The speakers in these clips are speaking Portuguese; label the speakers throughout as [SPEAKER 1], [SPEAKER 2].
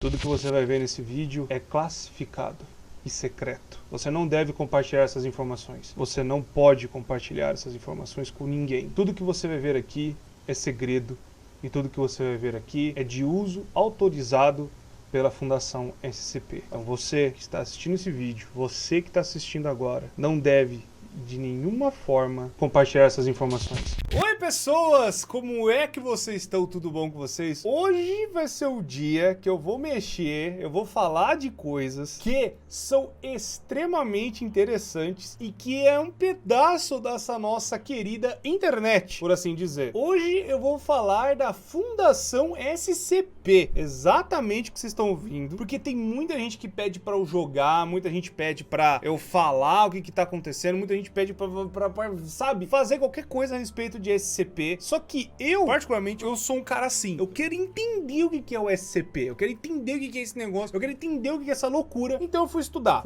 [SPEAKER 1] Tudo que você vai ver nesse vídeo é classificado e secreto. Você não deve compartilhar essas informações. Você não pode compartilhar essas informações com ninguém. Tudo que você vai ver aqui é segredo e tudo que você vai ver aqui é de uso autorizado pela Fundação SCP. Então você que está assistindo esse vídeo, você que está assistindo agora, não deve de nenhuma forma compartilhar essas informações. Oi pessoas, como é que vocês estão? Tudo bom com vocês? Hoje vai ser o dia que eu vou mexer, eu vou falar de coisas que são extremamente interessantes e que é um pedaço dessa nossa querida internet, por assim dizer. Hoje eu vou falar da Fundação SCP, exatamente o que vocês estão ouvindo, porque tem muita gente que pede pra eu jogar, muita gente pede pra eu falar o que tá acontecendo, muita gente pede pra sabe, fazer qualquer coisa a respeito de SCP. Só que eu, particularmente, eu sou um cara assim. Eu quero entender o que é o SCP. Eu quero entender o que é esse negócio. Eu quero entender o que é essa loucura. Então eu fui estudar.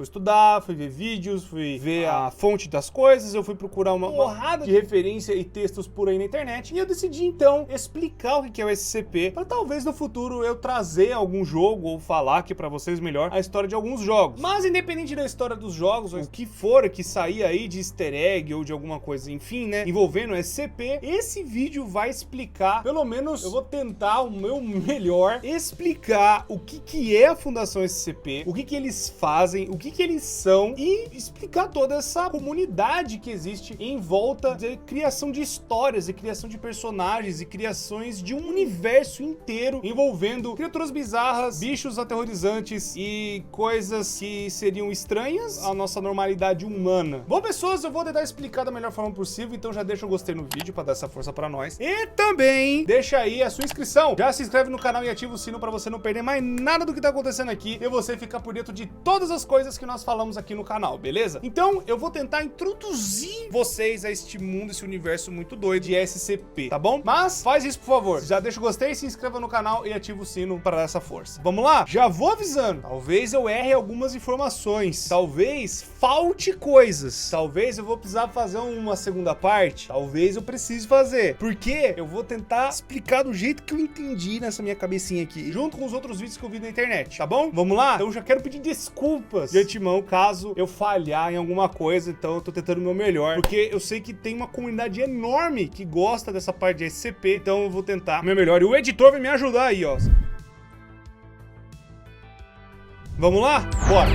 [SPEAKER 1] Fui ver vídeos, fui ver a fonte das coisas. Eu fui procurar uma porrada de referência e textos por aí na internet. E eu decidi, então, explicar o que é o SCP. Pra talvez no futuro eu trazer algum jogo ou falar aqui pra vocês melhor a história de alguns jogos. Mas independente da história dos jogos, ou o que for que sair aí de easter egg ou de alguma coisa, enfim, né, envolvendo SCP, esse vídeo vai explicar, pelo menos eu vou tentar o meu melhor, explicar o que é a Fundação SCP, o que eles fazem, o que eles são e explicar toda essa comunidade que existe em volta de criação de histórias e criação de personagens e criações de um universo inteiro envolvendo criaturas bizarras, bichos aterrorizantes e coisas que seriam estranhas à nossa normalidade humana. Bom, pessoas, eu vou tentar explicar da melhor forma possível, então já deixa o gostei no vídeo pra dar essa força pra nós. E também deixa aí a sua inscrição. Já se inscreve no canal e ativa o sino pra você não perder mais nada do que tá acontecendo aqui e você ficar por dentro de todas as coisas que nós falamos aqui no canal, beleza? Então eu vou tentar introduzir vocês a este mundo, esse universo muito doido de SCP, tá bom? Mas faz isso, por favor. Já deixa o gostei, se inscreva no canal e ativa o sino pra dar essa força. Vamos lá? Já vou avisando. Talvez eu erre algumas informações. Talvez falte coisas. Talvez eu vou precisar fazer uma segunda parte. Talvez eu precise fazer. Porque eu vou tentar explicar do jeito que eu entendi nessa minha cabecinha aqui, junto com os outros vídeos que eu vi na internet, tá bom? Vamos lá? Então eu já quero pedir desculpas de antemão caso eu falhar em alguma coisa. Então eu tô tentando o meu melhor, porque eu sei que tem uma comunidade enorme que gosta dessa parte de SCP. Então eu vou tentar o meu melhor. E o editor vai me ajudar aí, ó. Vamos lá? Bora!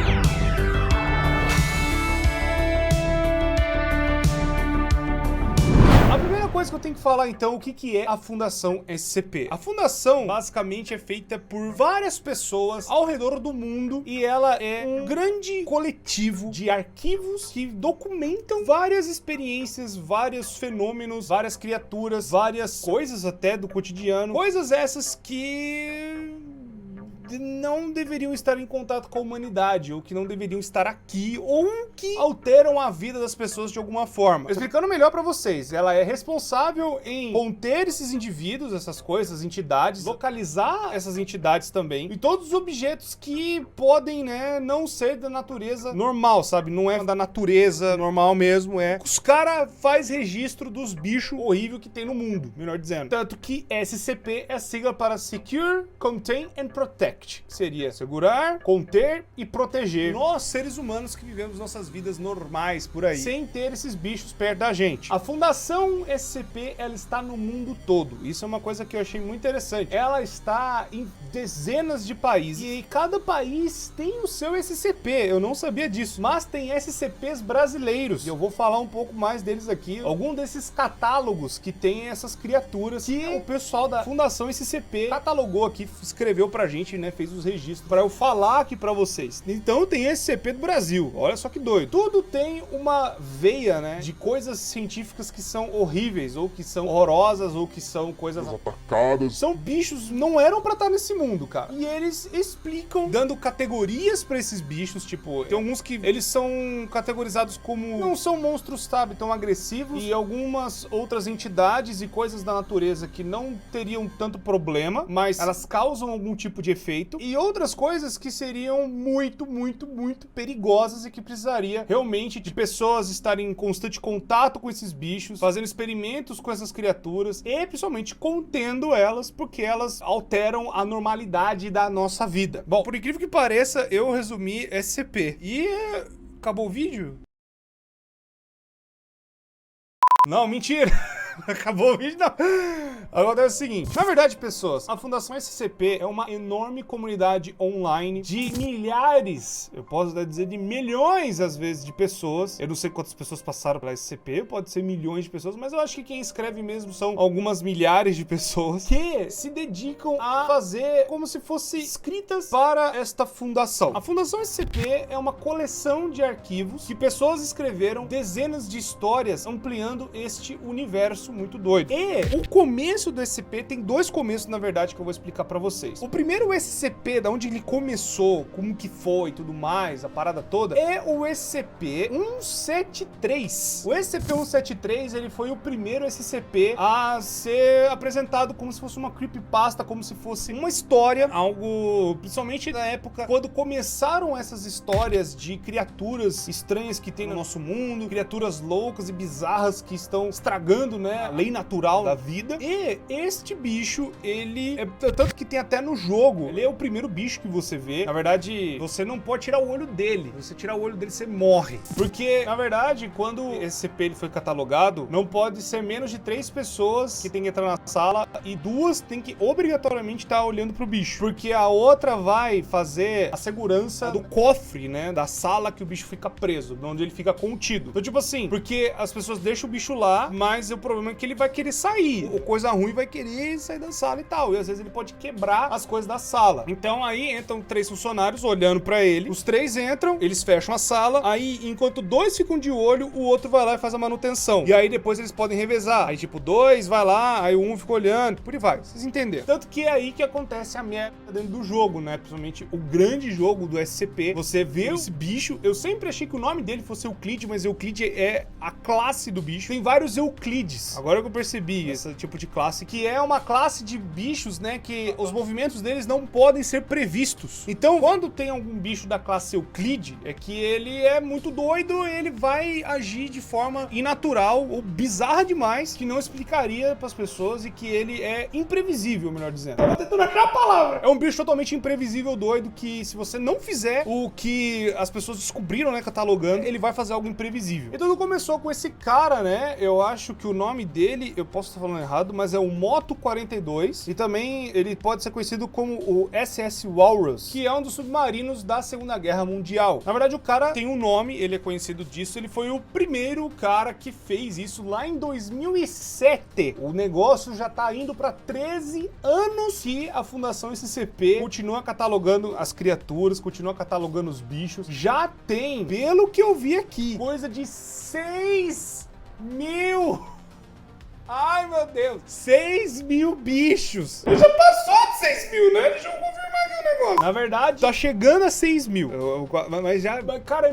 [SPEAKER 1] A primeira coisa que eu tenho que falar, então, o que é a Fundação SCP? A Fundação, basicamente, é feita por várias pessoas ao redor do mundo e ela é um grande coletivo de arquivos que documentam várias experiências, vários fenômenos, várias criaturas, várias coisas até do cotidiano. Coisas essas que não deveriam estar em contato com a humanidade, ou que não deveriam estar aqui, ou que alteram a vida das pessoas de alguma forma. Explicando melhor pra vocês, ela é responsável em conter esses indivíduos, essas coisas, essas entidades, localizar essas entidades também, e todos os objetos que podem, né, não ser da natureza normal, sabe? Não é da natureza normal mesmo, é... Os caras faz registro dos bichos horríveis que tem no mundo, melhor dizendo. Tanto que SCP é a sigla para Secure, Contain and Protect. Seria segurar, conter e proteger nós, seres humanos que vivemos nossas vidas normais por aí, sem ter esses bichos perto da gente. A Fundação SCP, ela está no mundo todo. Isso é uma coisa que eu achei muito interessante. Ela está em dezenas de países e cada país tem o seu SCP. Eu não sabia disso, mas tem SCPs brasileiros e eu vou falar um pouco mais deles aqui. Algum desses catálogos que tem essas criaturas que o pessoal da Fundação SCP catalogou aqui, escreveu pra gente, né? Fez os registros para eu falar aqui para vocês. Então tem SCP do Brasil. Olha só que doido. Tudo tem uma veia, né, de coisas científicas que são horríveis, ou que são horrorosas, ou que são coisas atacadas. São bichos, não eram para estar nesse mundo, cara. E eles explicam, dando categorias para esses bichos, tipo, tem alguns que eles são categorizados como não são monstros, sabe, tão agressivos, e algumas outras entidades e coisas da natureza que não teriam tanto problema, mas elas causam algum tipo de efeito feito, e outras coisas que seriam muito, muito, muito perigosas e que precisaria realmente de pessoas estarem em constante contato com esses bichos, fazendo experimentos com essas criaturas e principalmente contendo elas, porque elas alteram a normalidade da nossa vida. Bom, por incrível que pareça, eu resumi SCP. E acabou o vídeo? Não, mentira! Acabou o vídeo, não. Agora é o seguinte, na verdade, pessoas, a Fundação SCP é uma enorme comunidade online de milhares, eu posso dizer de milhões, às vezes, de pessoas. Eu não sei quantas pessoas passaram pela SCP, pode ser milhões de pessoas, mas eu acho que quem escreve mesmo são algumas milhares de pessoas que se dedicam a fazer como se fossem escritas para esta fundação. A Fundação SCP é uma coleção de arquivos que pessoas escreveram dezenas de histórias ampliando este universo muito doido. E o começo do SCP tem dois começos, na verdade, que eu vou explicar pra vocês. O primeiro SCP, da onde ele começou, como que foi e tudo mais, a parada toda, é o SCP-173. O SCP-173, ele foi o primeiro SCP a ser apresentado como se fosse uma creepypasta, como se fosse uma história, algo, principalmente na época, quando começaram essas histórias de criaturas estranhas que tem no nosso mundo, criaturas loucas e bizarras que estão estragando, né, a lei natural da vida. E este bicho, ele é tanto que tem até no jogo, ele é o primeiro bicho que você vê. Na verdade, você não pode tirar o olho dele. Se você tirar o olho dele, você morre. Porque, na verdade, quando esse CP ele foi catalogado, não pode ser menos de 3 pessoas que tem que entrar na sala e 2 tem que obrigatoriamente estar olhando pro bicho. Porque a outra vai fazer a segurança do cofre, né, da sala que o bicho fica preso, onde ele fica contido. Então, tipo assim, porque as pessoas deixam o bicho lá, mas o problema é que ele vai querer sair. O coisa ruim vai querer sair da sala e tal. E às vezes ele pode quebrar as coisas da sala. Então aí entram 3 funcionários olhando pra ele. Os 3 entram, eles fecham a sala. Aí, enquanto 2 ficam de olho, o outro vai lá e faz a manutenção. E aí depois eles podem revezar. Aí tipo, 2 vai lá, aí um fica olhando. Por aí vai. Vocês entenderam. Tanto que é aí que acontece a merda dentro do jogo, né? Principalmente o grande jogo do SCP. Você vê esse bicho. Eu sempre achei que o nome dele fosse Euclide, mas Euclide é a classe do bicho. Tem vários Euclides. Agora que eu percebi esse tipo de classe, que é uma classe de bichos, né, que os movimentos deles não podem ser previstos. Então, quando tem algum bicho da classe Euclide, é que ele é muito doido, ele vai agir de forma inatural ou bizarra demais, que não explicaria pras pessoas, e que ele é imprevisível, melhor dizendo. Tava tentando achar a palavra. É um bicho totalmente imprevisível, doido, que se você não fizer o que as pessoas descobriram, né, catalogando, ele vai fazer algo imprevisível. Então, tudo começou com esse cara, né, eu acho que o nome dele, eu posso estar falando errado, mas é o Moto 42, e também ele pode ser conhecido como o SS Walrus, que é um dos submarinos da Segunda Guerra Mundial. Na verdade, o cara tem um nome, ele é conhecido disso, ele foi o primeiro cara que fez isso lá em 2007. O negócio já tá indo para 13 anos que a Fundação SCP continua catalogando as criaturas, continua catalogando os bichos. Já tem, pelo que eu vi aqui, coisa de 6.000... Ai, meu Deus. 6.000 bichos. Ele já passou de 6.000, né? Deixa eu confirmar aqui o negócio. Na verdade, tá chegando a 6.000. Mas já, cara, é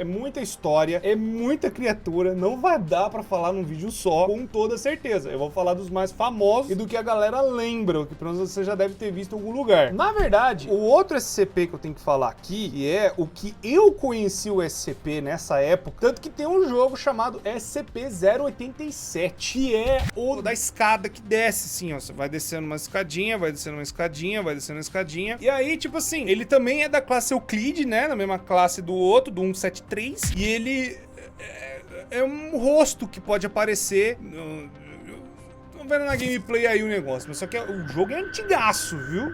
[SPEAKER 1] muita história, é muita criatura. Não vai dar pra falar num vídeo só, com toda certeza. Eu vou falar dos mais famosos e do que a galera lembra, o que pelo menos você já deve ter visto em algum lugar. Na verdade, o outro SCP que eu tenho que falar aqui, que é o que eu conheci o SCP nessa época, tanto que tem um jogo chamado SCP-087, que é o da escada que desce, assim, ó. Você vai descendo uma escadinha, vai descendo uma escadinha, vai descendo uma escadinha. E aí, tipo assim, ele também é da classe Euclide, né? Na mesma classe do outro, do 173. E ele é um rosto que pode aparecer. Tô vendo na gameplay aí o negócio, mas só que o jogo é antigaço, viu?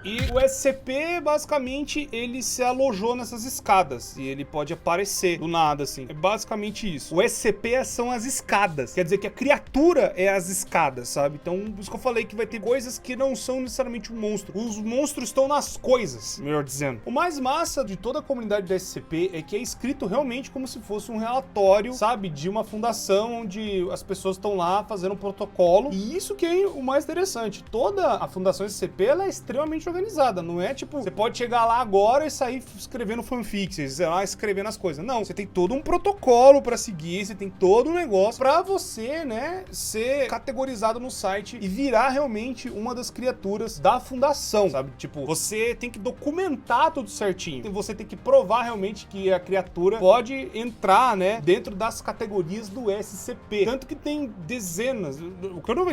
[SPEAKER 1] E o SCP, basicamente, ele se alojou nessas escadas. E ele pode aparecer do nada, assim. É basicamente isso. O SCP são as escadas. Quer dizer que a criatura é as escadas, sabe? Então, por isso que eu falei que vai ter coisas que não são necessariamente um monstro. Os monstros estão nas coisas, melhor dizendo. O mais massa de toda a comunidade do SCP é que é escrito realmente como se fosse um relatório, sabe? De uma fundação onde as pessoas estão lá fazendo um protocolo. E isso que é o mais interessante. Toda a Fundação SCP, ela é extremamente organizada. categorizada, não é tipo, você pode chegar lá agora e sair escrevendo fanfics, sei lá, escrevendo as coisas. Não, você tem todo um protocolo pra seguir, você tem todo um negócio pra você, né, ser categorizado no site e virar realmente uma das criaturas da fundação, sabe? Tipo, você tem que documentar tudo certinho, você tem que provar realmente que a criatura pode entrar, né, dentro das categorias do SCP. Tanto que tem dezenas,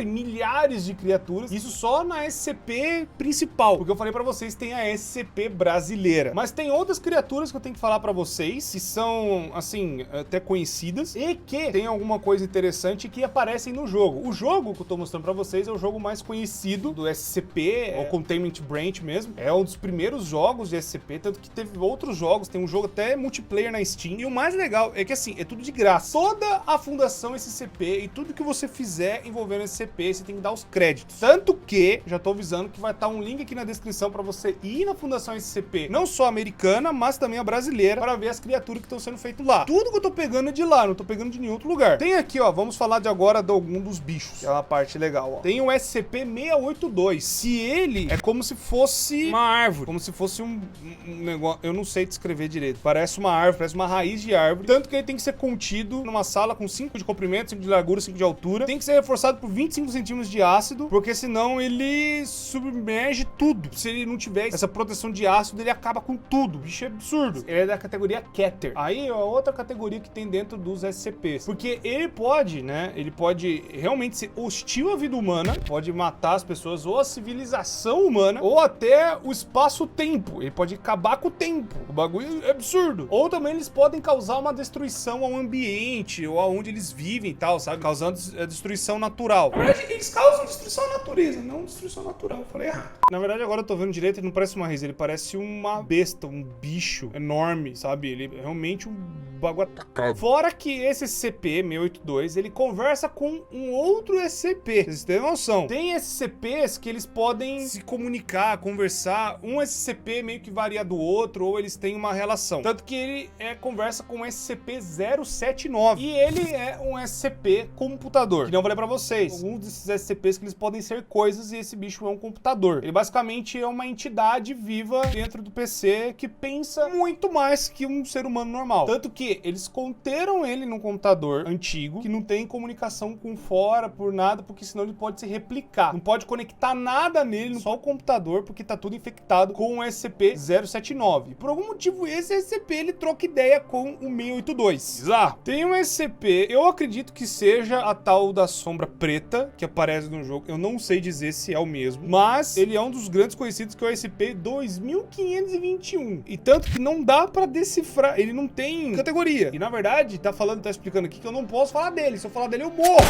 [SPEAKER 1] milhares de criaturas, isso só na SCP principal, porque eu falei pra vocês, tem a SCP brasileira. Mas tem outras criaturas que eu tenho que falar pra vocês, que são, assim, até conhecidas, e que tem alguma coisa interessante que aparecem no jogo. O jogo que eu tô mostrando pra vocês é o jogo mais conhecido do SCP, é o Containment Branch mesmo. É um dos primeiros jogos de SCP, tanto que teve outros jogos, tem um jogo até multiplayer na Steam. E o mais legal é que, assim, é tudo de graça. Toda a fundação SCP e tudo que você fizer envolvendo SCP, você tem que dar os créditos. Tanto que, já tô avisando que vai estar um link aqui na descrição pra você ir na fundação SCP, não só americana, mas também a brasileira, para ver as criaturas que estão sendo feitas lá. Tudo que eu tô pegando é de lá, não tô pegando de nenhum outro lugar. Tem aqui, ó, vamos falar de agora de algum dos bichos, que é uma parte legal, ó. Tem o SCP-682. Se ele é como se fosse uma árvore, como se fosse um negócio, eu não sei descrever direito. Parece uma árvore, parece uma raiz de árvore, tanto que ele tem que ser contido numa sala com 5 de comprimento, 5 de largura, 5 de altura. Tem que ser reforçado por 25 centímetros de ácido, porque senão ele submerge tudo. Se ele não tiver essa proteção de ácido, ele acaba com tudo. O bicho é absurdo. Ele é da categoria Keter. Aí é outra categoria que tem dentro dos SCPs. Porque ele pode, né? Ele pode realmente ser hostil à vida humana, pode matar as pessoas, ou a civilização humana, ou até o espaço-tempo. Ele pode acabar com o tempo. O bagulho é absurdo. Ou também eles podem causar uma destruição ao ambiente, ou aonde eles vivem e tal, sabe? Causando destruição natural. Na verdade, eles causam destruição à natureza, não destruição natural. Eu falei errado. Na verdade, agora eu tô vendo direito, ele não parece uma raiz, ele parece uma besta, um bicho enorme, sabe? Ele é realmente um bagulho atacado. Fora que esse SCP-682, ele conversa com um outro SCP. Vocês têm noção? Tem SCPs que eles podem se comunicar, conversar. Um SCP meio que varia do outro, ou eles têm uma relação. Tanto que ele conversa com o SCP-079. E ele é um SCP computador. Que não falei pra vocês. Alguns desses SCPs que eles podem ser coisas e esse bicho é um computador. Ele basicamente é uma entidade viva dentro do PC que pensa muito mais que um ser humano normal. Tanto que eles conteram ele num computador antigo, que não tem comunicação com fora, por nada, porque senão ele pode se replicar. Não pode conectar nada nele, só o computador, porque tá tudo infectado com o SCP-079. Por algum motivo, esse SCP, ele troca ideia com o 682. Bizarro. Tem um SCP, eu acredito que seja a tal da sombra preta, que aparece no jogo. Eu não sei dizer se é o mesmo, mas ele é um dos grandes conhecidos, que é o SCP-2521. E tanto que não dá pra decifrar, ele não tem categoria. E na verdade, tá explicando aqui que eu não posso falar dele. Se eu falar dele, eu morro.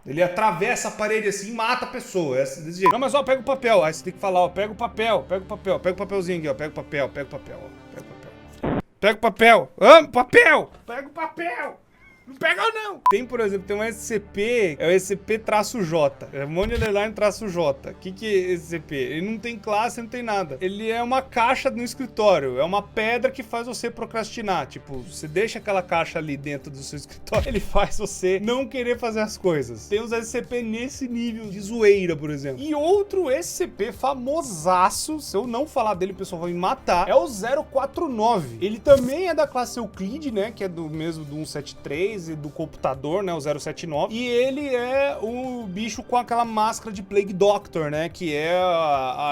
[SPEAKER 1] Ele atravessa a parede assim e mata a pessoa. Desse jeito. Não, mas ó, pega o papel. Aí você tem que falar, ó, pega o papel, pega o papel, pega o papelzinho aqui, ó. Pega o papel, pega o papel, ó. Pega o papel. Pega o papel. Papel! Pega o papel! Não pega ou não? Tem, por exemplo, tem um SCP, é o SCP-J. É um monte de underline-J. O que é esse SCP? Ele não tem classe, não tem nada. Ele é uma caixa no escritório. É uma pedra que faz você procrastinar. Tipo, você deixa aquela caixa ali dentro do seu escritório, ele faz você não querer fazer as coisas. Tem uns SCP nesse nível de zoeira, por exemplo. E outro SCP famosaço, se eu não falar dele, o pessoal vai me matar, é o 049. Ele também é da classe Euclid, né? Que é do mesmo do 173, do computador, né, o 079, e ele é o bicho com aquela máscara de Plague Doctor, né, que é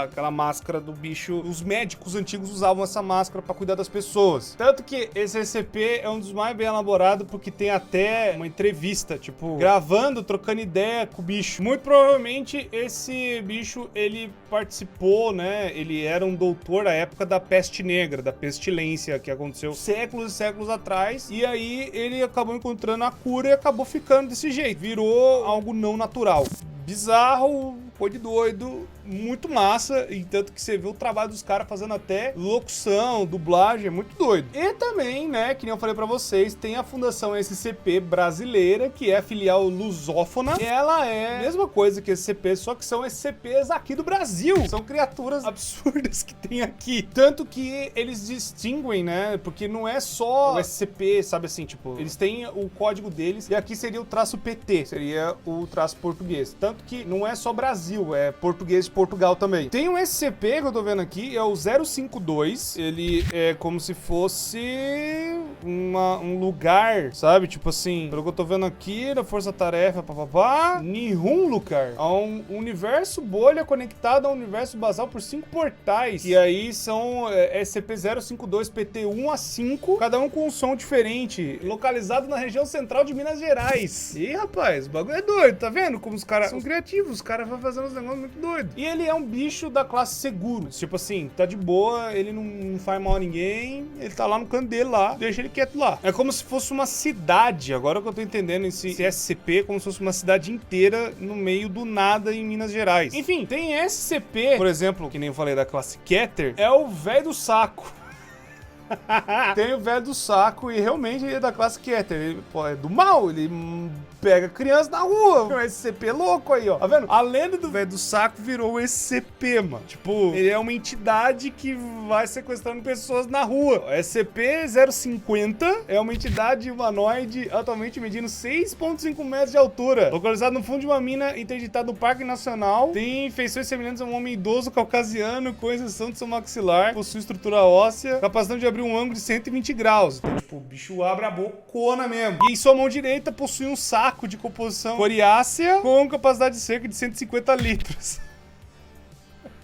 [SPEAKER 1] aquela máscara do bicho, os médicos antigos usavam essa máscara pra cuidar das pessoas. Tanto que esse SCP é um dos mais bem elaborados, porque tem até uma entrevista, tipo, gravando, trocando ideia com o bicho. Muito provavelmente esse bicho, ele participou, né, ele era um doutor à época da peste negra, da pestilência, que aconteceu séculos e séculos atrás, e aí ele acabou encontrando a cura e acabou ficando desse jeito. Virou algo não natural. Bizarro, coisa de doido, muito massa, e tanto que você vê o trabalho dos caras fazendo até locução, dublagem, é muito doido. E também, né, que nem eu falei pra vocês, tem a Fundação SCP brasileira, que é a filial lusófona. Ela é a mesma coisa que SCP, só que são SCPs aqui do Brasil. São criaturas absurdas que tem aqui. Tanto que eles distinguem, né, porque não é só o SCP, sabe assim, tipo, eles têm o código deles, e aqui seria o traço PT, seria o traço português. Tanto que não é só Brasil Brasil, é português de Portugal também. Tem um SCP que eu tô vendo aqui, é o 052. Ele é como se fosse um lugar, sabe? Tipo assim, pelo que eu tô vendo aqui, da Força Tarefa, papapá, Nihon Lugar. É um universo bolha conectado a um universo basal por 5 portais. E aí são SCP-052 PT1 a 5, cada um com um som diferente, localizado na região central de Minas Gerais. Ih, rapaz, o bagulho é doido, tá vendo? Como os caras são criativos, os caras vão fazendo uns negócios muito doidos. E ele é um bicho da classe seguro. Tipo assim, tá de boa, ele não faz mal a ninguém, ele tá lá no canto dele lá, deixa ele quieto lá. É como se fosse uma cidade, agora que eu tô entendendo esse SCP, como se fosse uma cidade inteira no meio do nada em Minas Gerais. Enfim, tem SCP, por exemplo, que nem eu falei da classe Keter, é o velho do saco. Tem o velho do saco e realmente ele é da classe Keter. Ele, pô, é do mal, ele pega criança na rua. Um SCP louco aí, ó. Tá vendo? A lenda do velho do saco virou o SCP, mano. Tipo, ele é uma entidade que vai sequestrando pessoas na rua. O SCP-050 é uma entidade humanoide atualmente medindo 6,5 metros de altura. Localizado no fundo de uma mina interditada no Parque Nacional. Tem feições semelhantes a um homem idoso caucasiano com exceção de seu maxilar. Possui estrutura óssea. Capacidade de abrir um ângulo de 120 graus. Então, tipo, o bicho abre a bocona mesmo. E em sua mão direita possui um saco de composição coriácea com capacidade de cerca de 150 litros.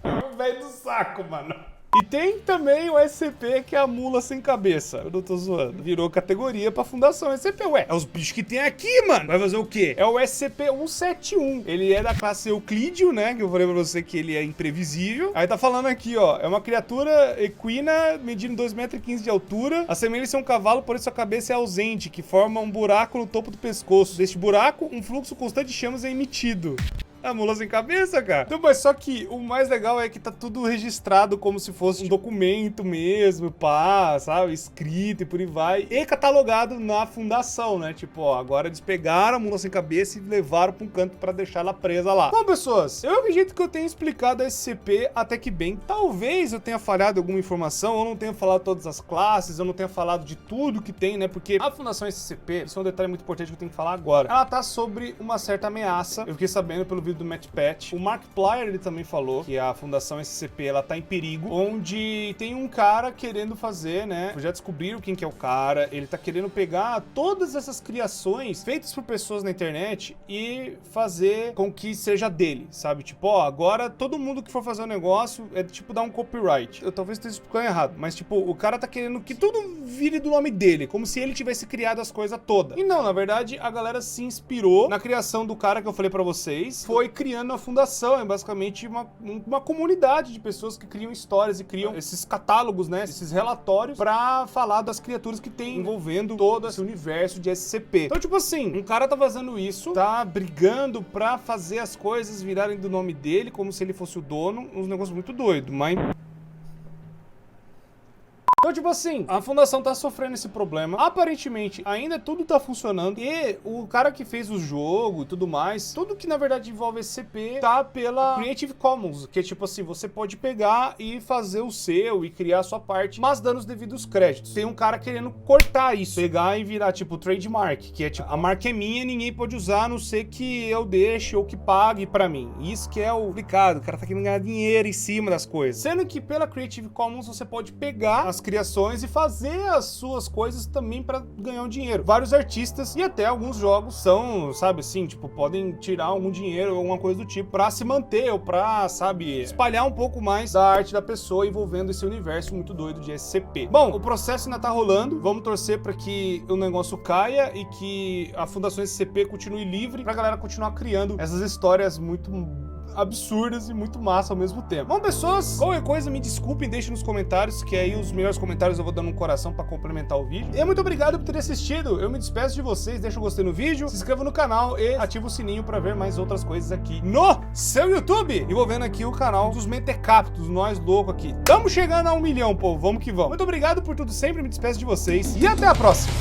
[SPEAKER 1] O velho do saco, mano. E tem também o SCP, que é a mula sem cabeça. Eu não tô zoando. Virou categoria pra Fundação SCP. Ué, é os bichos que tem aqui, mano. Vai fazer o quê? É o SCP-171. Ele é da classe Euclídeo, né? Que eu falei pra você que ele é imprevisível. Aí tá falando aqui, ó. É uma criatura equina medindo 2,15 metros de altura. Assemelha-se a um cavalo, porém sua cabeça é ausente, que forma um buraco no topo do pescoço. Deste buraco, um fluxo constante de chamas é emitido. A mula sem cabeça, cara. Então, mas só que o mais legal é que tá tudo registrado como se fosse um documento mesmo, pá, sabe? Escrito e por aí vai. E catalogado na fundação, né? Tipo, ó, agora eles pegaram a mula sem cabeça e levaram pra um canto pra deixar ela presa lá. Bom, pessoas, eu acredito que eu tenha explicado a SCP até que bem. Talvez eu tenha falhado alguma informação, eu não tenha falado todas as classes, eu não tenha falado de tudo que tem, né? Porque a Fundação SCP, isso é um detalhe muito importante que eu tenho que falar agora. Ela tá sobre uma certa ameaça. Eu fiquei sabendo pelo vídeo do MatchPatch. O Markiplier, ele também falou que a Fundação SCP, ela tá em perigo, onde tem um cara querendo fazer, né? Já descobriram quem que é o cara, ele tá querendo pegar todas essas criações feitas por pessoas na internet e fazer com que seja dele, sabe? Tipo, ó, agora todo mundo que for fazer um negócio é tipo dar um copyright. Eu talvez esteja explicando errado, mas tipo, o cara tá querendo que tudo vire do nome dele, como se ele tivesse criado as coisas todas. E não, na verdade, a galera se inspirou na criação do cara que eu falei pra vocês, foi criando a fundação, é basicamente uma comunidade de pessoas que criam histórias e criam esses catálogos, né, esses relatórios pra falar das criaturas que tem envolvendo todo esse universo de SCP. Então, tipo assim, um cara tá fazendo isso, tá brigando pra fazer as coisas virarem do nome dele, como se ele fosse o dono, uns negócios muito doidos, mas... Então, tipo assim, a fundação tá sofrendo esse problema. Aparentemente, ainda tudo tá funcionando. E o cara que fez o jogo e tudo mais, tudo que na verdade envolve SCP tá pela Creative Commons. Que é tipo assim, você pode pegar e fazer o seu e criar a sua parte, mas dando os devidos créditos. Tem um cara querendo cortar isso, pegar e virar tipo trademark, que é tipo, a marca é minha, ninguém pode usar, a não ser que eu deixe ou que pague pra mim. Isso que é o complicado, o cara tá querendo ganhar dinheiro em cima das coisas. Sendo que pela Creative Commons você pode pegar as criações e fazer as suas coisas também para ganhar um dinheiro. Vários artistas e até alguns jogos são, sabe assim, tipo, podem tirar algum dinheiro ou alguma coisa do tipo para se manter ou para, sabe, espalhar um pouco mais da arte da pessoa envolvendo esse universo muito doido de SCP. Bom, o processo ainda tá rolando, vamos torcer para que o negócio caia e que a Fundação SCP continue livre pra galera continuar criando essas histórias muito absurdas e muito massa ao mesmo tempo. Bom, pessoas, qualquer coisa me desculpem, deixem nos comentários, que aí os melhores comentários eu vou dando um coração pra complementar o vídeo. E muito obrigado por ter assistido, eu me despeço de vocês, deixa o gostei no vídeo, se inscreva no canal e ativa o sininho pra ver mais outras coisas aqui no seu YouTube, envolvendo aqui o canal dos Mentecaptos, nós loucos aqui. Estamos chegando a 1 milhão, povo, vamos que vamos. Muito obrigado por tudo sempre, me despeço de vocês e até a próxima!